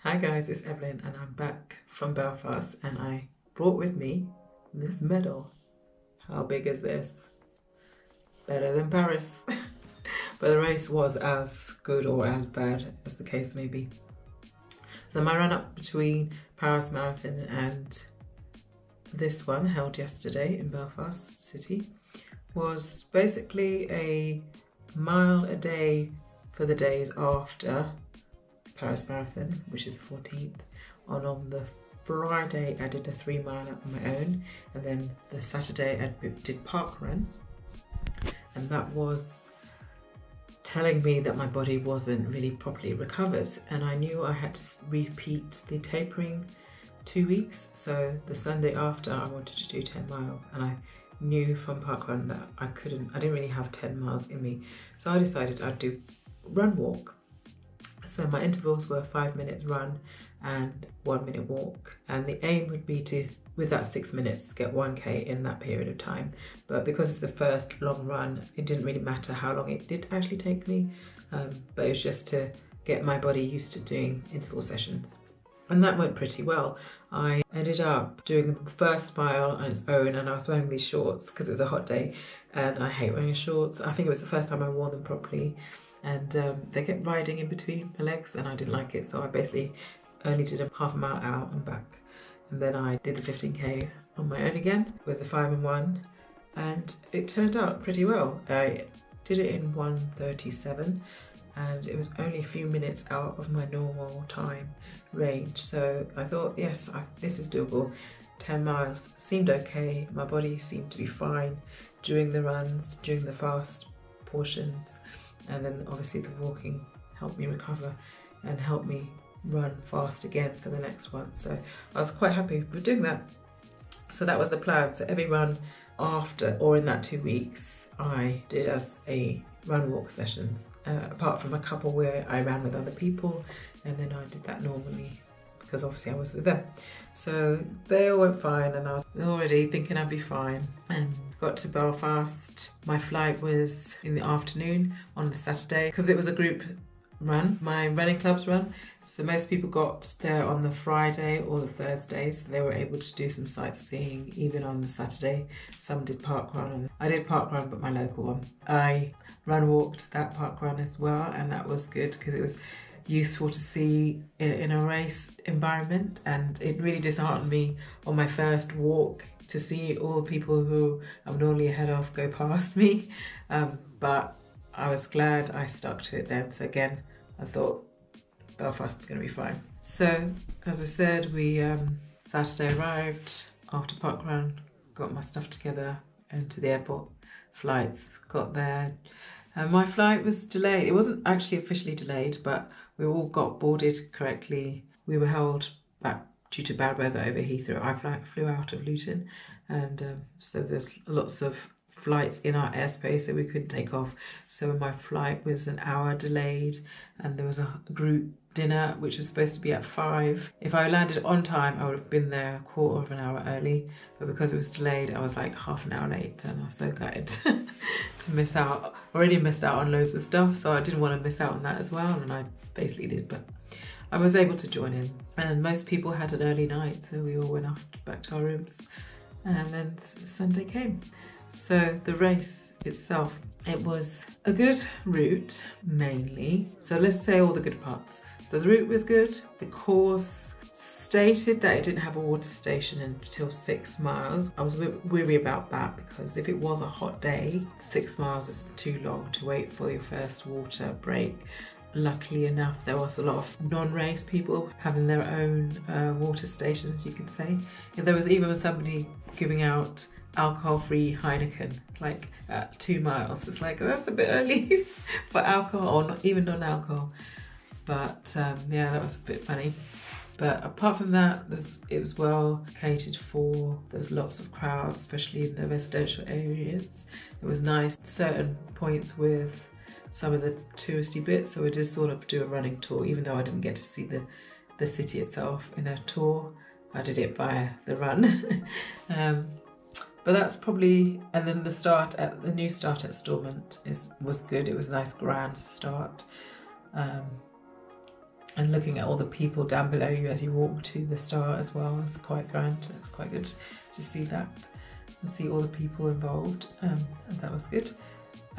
Hi guys, it's Evelyn and I'm back from Belfast and I brought with me this medal. How big is this? Better than Paris. But the race was as good or as bad as the case may be. So my run up between Paris Marathon and this one held yesterday in Belfast City was basically a mile a day for the days after Paris Marathon, which is the 14th. On the Friday I did a 3 mile on my own, and then the Saturday I did park run, and that was telling me that my body wasn't really properly recovered, and I knew I had to repeat the tapering 2 weeks. So the Sunday after I wanted to do 10 miles, and I knew from park run that I didn't really have 10 miles in me, so I decided I'd do run walk. So my intervals were 5 minutes run and 1 minute walk, and the aim would be to, with that 6 minutes, get 1K in that period of time. But because it's the first long run, it didn't really matter how long it did actually take me, but it was just to get my body used to doing interval sessions. And that went pretty well. I ended up doing the first mile on its own, and I was wearing these shorts because it was a hot day and I hate wearing shorts. I think it was the first time I wore them properly, and they kept riding in between my legs and I didn't like it, so I basically only did a half a mile out and back, and then I did the 15K on my own again with the 5 and 1, and it turned out pretty well. I did it in 1:37 and it was only a few minutes out of my normal time range, so I thought, yes, this is doable. 10 miles seemed okay, my body seemed to be fine during the runs, during the fast portions, and then obviously the walking helped me recover and helped me run fast again for the next one. So I was quite happy with doing that. So that was the plan. So every run after or in that 2 weeks I did as a run walk sessions, apart from a couple where I ran with other people, and then I did that normally because obviously I was with them. So they all went fine and I was already thinking I'd be fine, and got to Belfast. My flight was in the afternoon on the Saturday because it was a group run, my running club's run. So most people got there on the Friday or the Thursday, so they were able to do some sightseeing even on the Saturday. Some did park run, and I did park run but my local one. I run walked that park run as well, and that was good because it was useful to see in a race environment, and it really disheartened me on my first walk to see all the people who I'm normally ahead of go past me, but I was glad I stuck to it then. So again, I thought Belfast is going to be fine. So as I said, we Saturday arrived after park run, got my stuff together, and to the airport. Flights got there. My flight was delayed. It wasn't actually officially delayed, but we all got boarded correctly. We were held back due to bad weather over Heathrow. I flew out of Luton, and so there's lots of flights in our airspace that we couldn't take off. So my flight was an hour delayed, and there was a group dinner which was supposed to be at 5. If I landed on time, I would have been there a quarter of an hour early, but because it was delayed, I was like half an hour late, and I was so gutted to miss out. Already missed out on loads of stuff, so I didn't want to miss out on that as well, and I basically did, but I was able to join in. And most people had an early night, so we all went off back to our rooms, and then Sunday came. So the race itself, it was a good route mainly. So let's say all the good parts. So the route was good. The course stated that it didn't have a water station until 6 miles. I was weary about that because if it was a hot day, 6 miles is too long to wait for your first water break. Luckily enough, there was a lot of non-race people having their own water stations, you could say. And there was even somebody giving out alcohol-free Heineken, like at 2 miles. It's like, that's a bit early for alcohol, or not even non-alcohol. But yeah, that was a bit funny. But apart from that, it was well catered for. There was lots of crowds, especially in the residential areas. It was nice. Certain points with some of the touristy bits, so we did sort of do a running tour, even though I didn't get to see the city itself in a tour. I did it via the run. But that's probably, and then the new start at Stormont was good. It was a nice grand start. And looking at all the people down below you as you walk to the start as well is quite grand. It's quite good to see that and see all the people involved, and that was good.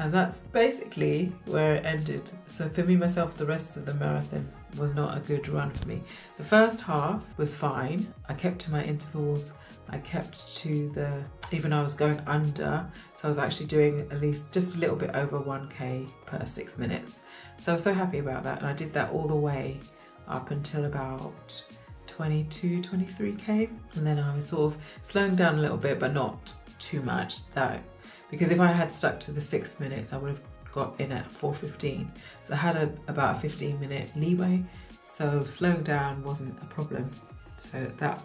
And that's basically where it ended. So for me, myself, the rest of the marathon was not a good run for me. The first half was fine. I kept to my intervals. I kept to the, even I was going under, so I was actually doing at least just a little bit over 1K per 6 minutes. So I was so happy about that, and I did that all the way up until about 22, 23K. And then I was sort of slowing down a little bit, but not too much. Because if I had stuck to the 6 minutes, I would have got in at 4:15. So I had about a 15-minute leeway, so slowing down wasn't a problem. So that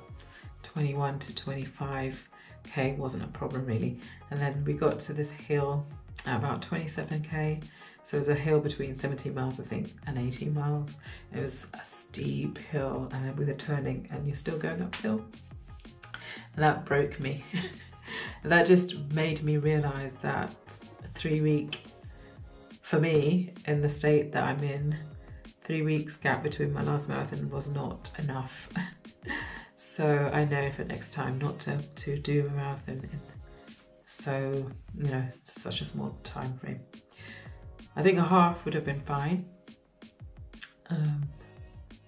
21 to 25K wasn't a problem really. And then we got to this hill at about 27K. So it was a hill between 17 miles, I think, and 18 miles. It was a steep hill and then with a turning, and you're still going uphill. And that broke me. And that just made me realise that a 3 week, for me, in the state that I'm in, 3 weeks gap between my last marathon was not enough. So I know for next time not to do a marathon in such a small time frame. I think a half would have been fine,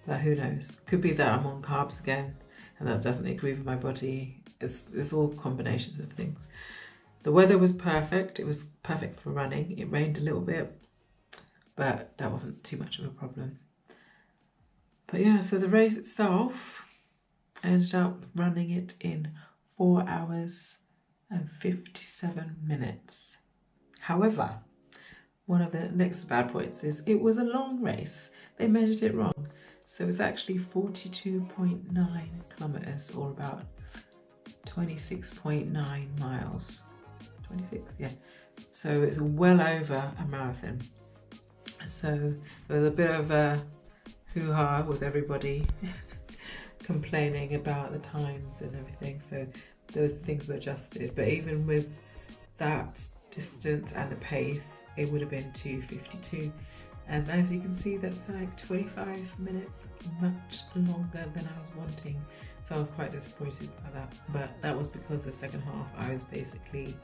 but who knows? Could be that I'm on carbs again and that doesn't agree with my body. It's all combinations of things. The weather was perfect. It was perfect for running. It rained a little bit, but that wasn't too much of a problem. But yeah, so the race itself, I ended up running it in 4 hours and 57 minutes. However, one of the next bad points is it was a long race. They measured it wrong. So it's actually 42.9 kilometers, or about 26.9 miles. 26, yeah. So it's well over a marathon. So there was a bit of a hoo-ha with everybody complaining about the times and everything. So those things were adjusted. But even with that distance and the pace, it would have been 2:52. And as you can see, that's like 25 minutes much longer than I was wanting. So I was quite disappointed by that. But that was because the second half, I was basically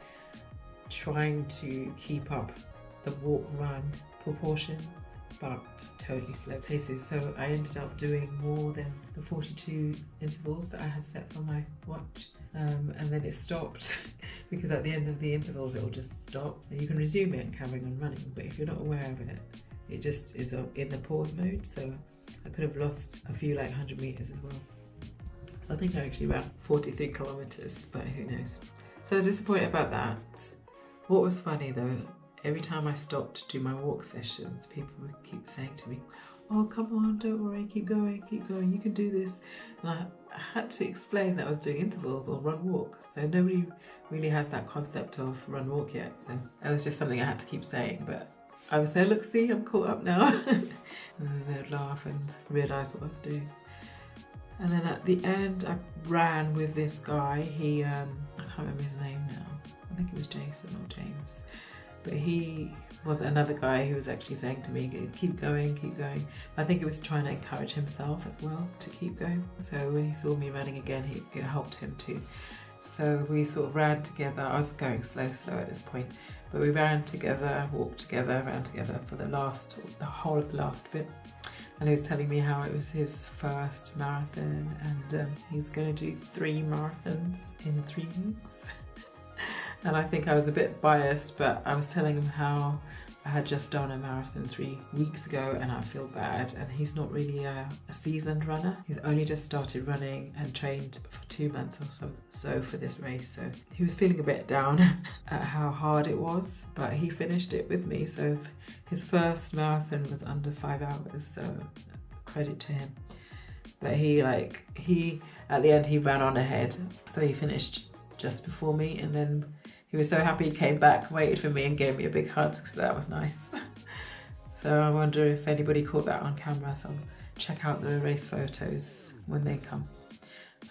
trying to keep up the walk-run proportions, but totally slow paces. So I ended up doing more than the 42 intervals that I had set for my watch. And then it stopped because at the end of the intervals, it will just stop. And you can resume it and carry on running. But if you're not aware of it, it just is in the pause mode. So I could have lost a few 100 meters as well. So I think I actually ran 43 kilometers, but who knows. So I was disappointed about that. What was funny though, every time I stopped to do my walk sessions, people would keep saying to me, "Oh, come on, don't worry, keep going, you can do this." And I had to explain that I was doing intervals or run walk. So nobody really has that concept of run walk yet. So that was just something I had to keep saying, but I would say, "Look, see, I'm caught up now." And then they would laugh and realise what I was doing. And then at the end, I ran with this guy. He, I can't remember his name now. I think it was Jason or James. But he was another guy who was actually saying to me, keep going, keep going. I think he was trying to encourage himself as well to keep going. So when he saw me running again, it helped him too. So we sort of ran together. I was going slow at this point, but we ran together, walked together, ran together for the whole of the last bit. And he was telling me how it was his first marathon, and he's going to do 3 marathons in 3 weeks. And I think I was a bit biased, but I was telling him how I had just done a marathon 3 weeks ago and I feel bad. And he's not really a seasoned runner. He's only just started running and trained for 2 months or so for this race. So he was feeling a bit down at how hard it was, but he finished it with me. So his first marathon was under 5 hours, so credit to him. But he at the end, he ran on ahead. So he finished just before me, and then he was so happy he came back, waited for me and gave me a big hug, so that was nice. So I wonder if anybody caught that on camera, so I'll check out the race photos when they come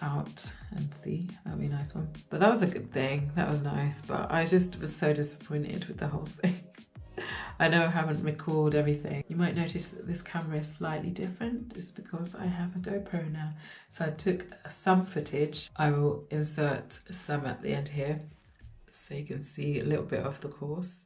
out and see. That'd be a nice one. But that was a good thing, that was nice, but I just was so disappointed with the whole thing. I know I haven't recorded everything. You might notice that this camera is slightly different. It's because I have a GoPro now. So I took some footage. I will insert some at the end here so you can see a little bit of the course.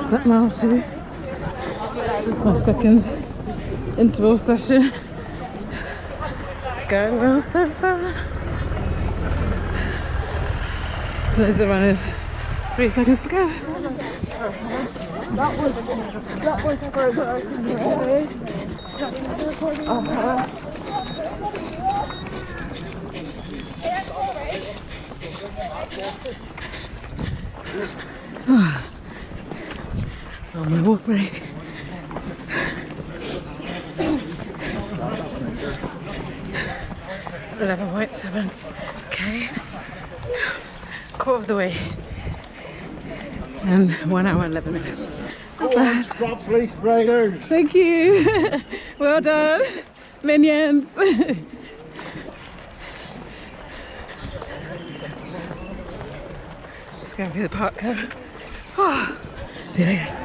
Set mile 2, my second interval session. Going well so far. There's the runners. 3 seconds to go. That was further. On my walk break. $11.7k, quarter of the way, and 1 hour and 11 minutes. Not bad. Scraps race riders. Thank you. Well done, minions. Just going through the park now. Oh, see you later.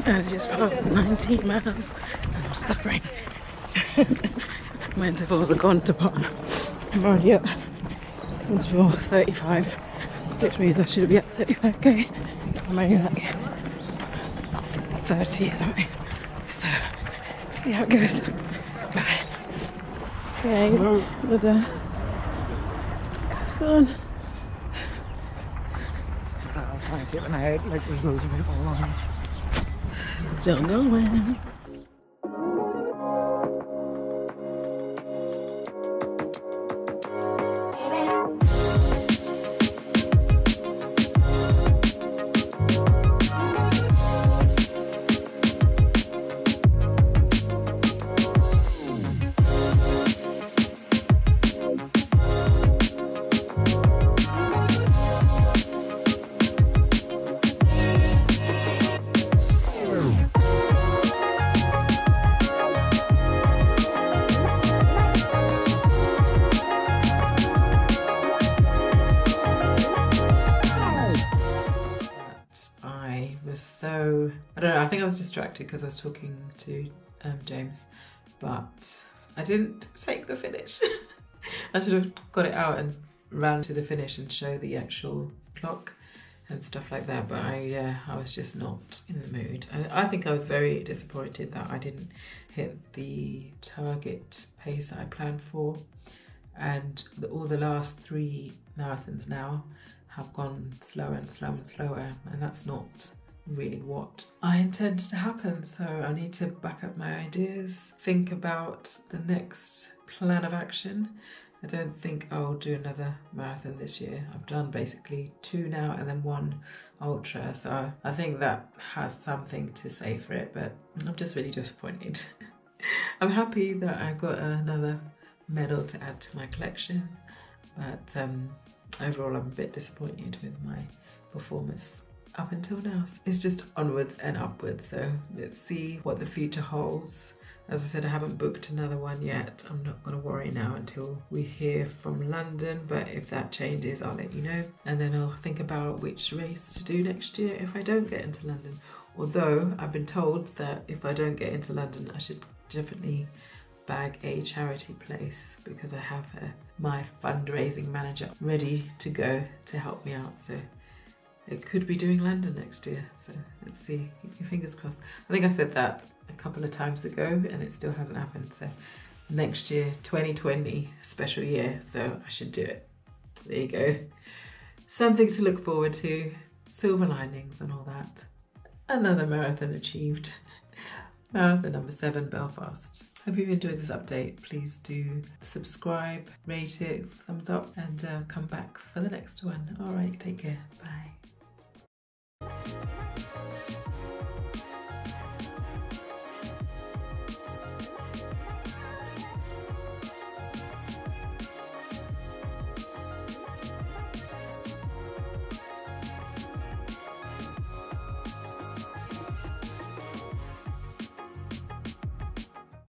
I just passed 19 miles and I'm suffering. My intervals are gone to pot. I'm already at interval 35, which means I should be at 35k. I'm only like 30 or something. So, see how it goes. Bye. Okay, well done. Son. I'll try and keep an eye out like there's loads of people around. Still going. I don't know, I think I was distracted because I was talking to James, but I didn't take the finish. I should have got it out and ran to the finish and show the actual clock and stuff like that, but I was just not in the mood. I think I was very disappointed that I didn't hit the target pace that I planned for, and all the last 3 marathons now have gone slower and slower and slower, and that's not really what I intended to happen. So I need to back up my ideas, think about the next plan of action. I don't think I'll do another marathon this year. I've done basically 2 now and then 1 ultra, so I think that has something to say for it, but I'm just really disappointed. I'm happy that I got another medal to add to my collection, but overall I'm a bit disappointed with my performance. up until now, it's just onwards and upwards. So let's see what the future holds. As I said, I haven't booked another one yet. I'm not going to worry now until we hear from London, but if that changes, I'll let you know. And then I'll think about which race to do next year if I don't get into London. Although I've been told that if I don't get into London, I should definitely bag a charity place, because I have my fundraising manager ready to go to help me out. So it could be doing London next year. So let's see, keep your fingers crossed. I think I said that a couple of times ago and it still hasn't happened. So next year, 2020, special year, so I should do it. There you go. Something to look forward to, silver linings and all that. Another marathon achieved. Marathon number 7, Belfast. Hope you've enjoyed this update. Please do subscribe, rate it, thumbs up, and come back for the next one. All right, take care. Bye.